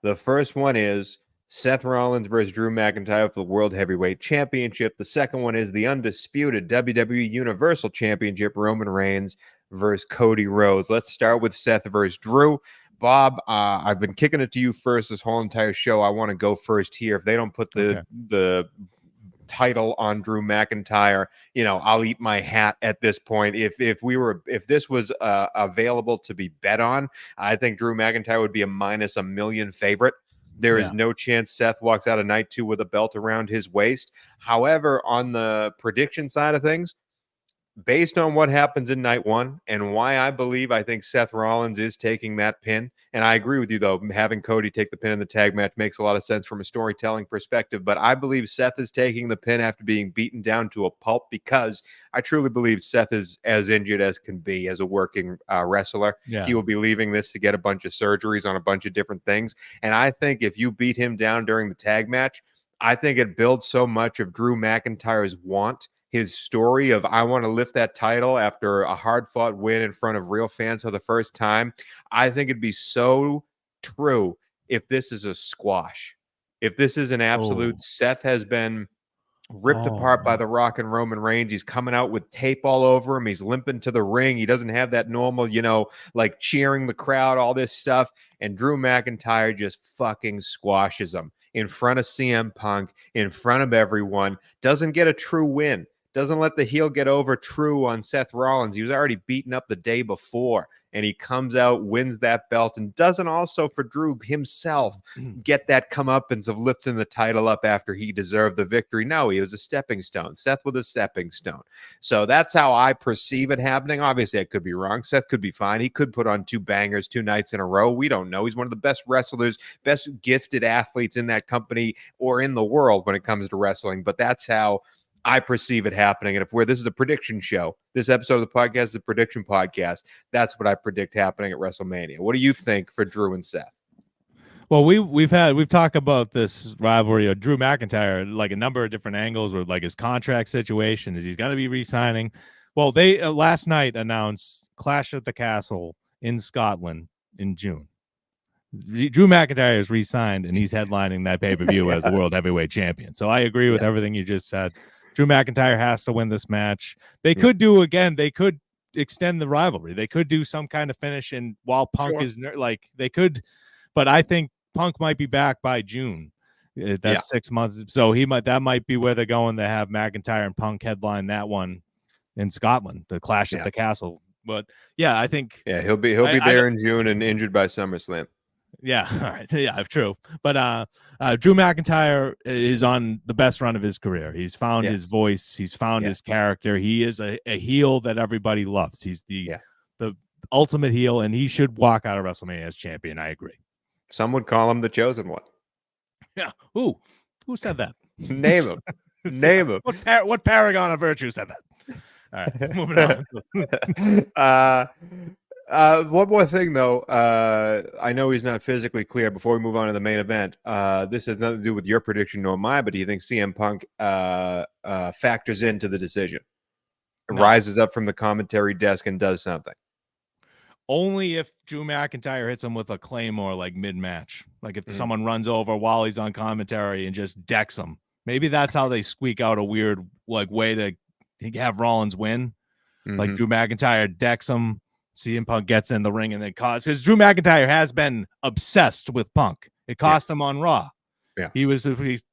The first one is Seth Rollins versus Drew McIntyre for the World Heavyweight Championship. The second one is the undisputed WWE Universal Championship, Roman Reigns versus Cody Rhodes. Let's start with Seth versus Drew. Bob, I've been kicking it to you first this whole entire show. I want to go first here. If they don't put the title on Drew McIntyre, I'll eat my hat at this point. If this was available to be bet on, I think Drew McIntyre would be a -1,000,000 favorite. There is no chance Seth walks out of night 2 with a belt around his waist. However, on the prediction side of things, based on what happens in night 1 and why I think Seth Rollins is taking that pin, and I agree with you, though, having Cody take the pin in the tag match makes a lot of sense from a storytelling perspective, but I believe Seth is taking the pin after being beaten down to a pulp because I truly believe Seth is as injured as can be as a working wrestler. Yeah. He will be leaving this to get a bunch of surgeries on a bunch of different things, and I think if you beat him down during the tag match, I think it builds so much of Drew McIntyre's his story of I want to lift that title after a hard-fought win in front of real fans for the first time. I think it'd be so true if this is a squash. If this is an absolute Seth has been ripped apart by The Rock and Roman Reigns. He's coming out with tape all over him. He's limping to the ring. He doesn't have that normal, like cheering the crowd, all this stuff. And Drew McIntyre just fucking squashes him in front of CM Punk, in front of everyone. Doesn't get a true win. Doesn't let the heel get over true on Seth Rollins. He was already beaten up the day before, and he comes out, wins that belt, and doesn't also for Drew himself get that comeuppance of lifting the title up after he deserved the victory. No, he was a stepping stone. Seth was a stepping stone. So that's how I perceive it happening. Obviously, I could be wrong. Seth could be fine. He could put on 2 bangers 2 nights in a row. We don't know. He's one of the best wrestlers, best gifted athletes in that company or in the world when it comes to wrestling. But that's how I perceive it happening. And if this is a prediction show, this episode of the podcast is a prediction podcast. That's what I predict happening at WrestleMania. What do you think for Drew and Seth? Well, we've talked about this rivalry of Drew McIntyre, like a number of different angles with like his contract situation. Is he's going to be re-signing? Well, they last night announced Clash at the Castle in Scotland in June. Drew McIntyre is re-signed and he's headlining that pay-per-view as the World Heavyweight Champion. So I agree with everything you just said. Drew McIntyre has to win this match. They could they could extend the rivalry. They could do some kind of finish, and while Punk is they could, but I think Punk might be back by June. That's 6 months. So that might be where they're going to have McIntyre and Punk headline that one in Scotland, the Clash at the Castle. But I think he'll be there in June and injured by SummerSlam. Yeah, all right. Yeah, true. But Drew McIntyre is on the best run of his career. He's found his voice. He's found his character. He is a heel that everybody loves. He's the ultimate heel, and he should walk out of WrestleMania as champion. I agree. Some would call him the chosen one. Yeah. Who said that? Name him. Name him. What paragon of virtue said that? All right, moving on. One more thing, though. I know he's not physically clear. Before we move on to the main event, this has nothing to do with your prediction nor mine, but do you think CM Punk factors into the decision? Rises up from the commentary desk and does something? Only if Drew McIntyre hits him with a claymore like mid-match. Like if someone runs over while he's on commentary and just decks him. Maybe that's how they squeak out a weird way to have Rollins win. Like Drew McIntyre decks him. CM Punk gets in the ring and then because Drew McIntyre has been obsessed with Punk. It cost him on Raw. Yeah. He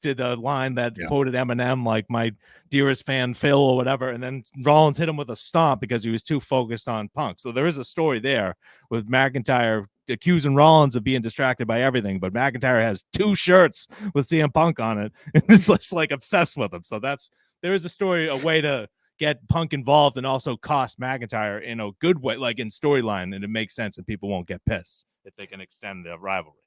did the line that quoted Eminem, like my dearest fan Phil or whatever, and then Rollins hit him with a stomp because he was too focused on Punk. So there is a story there with McIntyre accusing Rollins of being distracted by everything, but McIntyre has 2 shirts with CM Punk on it and is just like obsessed with him. So there is a story, a way to get Punk involved and also cost McIntyre in a good way, like in storyline, and it makes sense and people won't get pissed if they can extend the rivalry.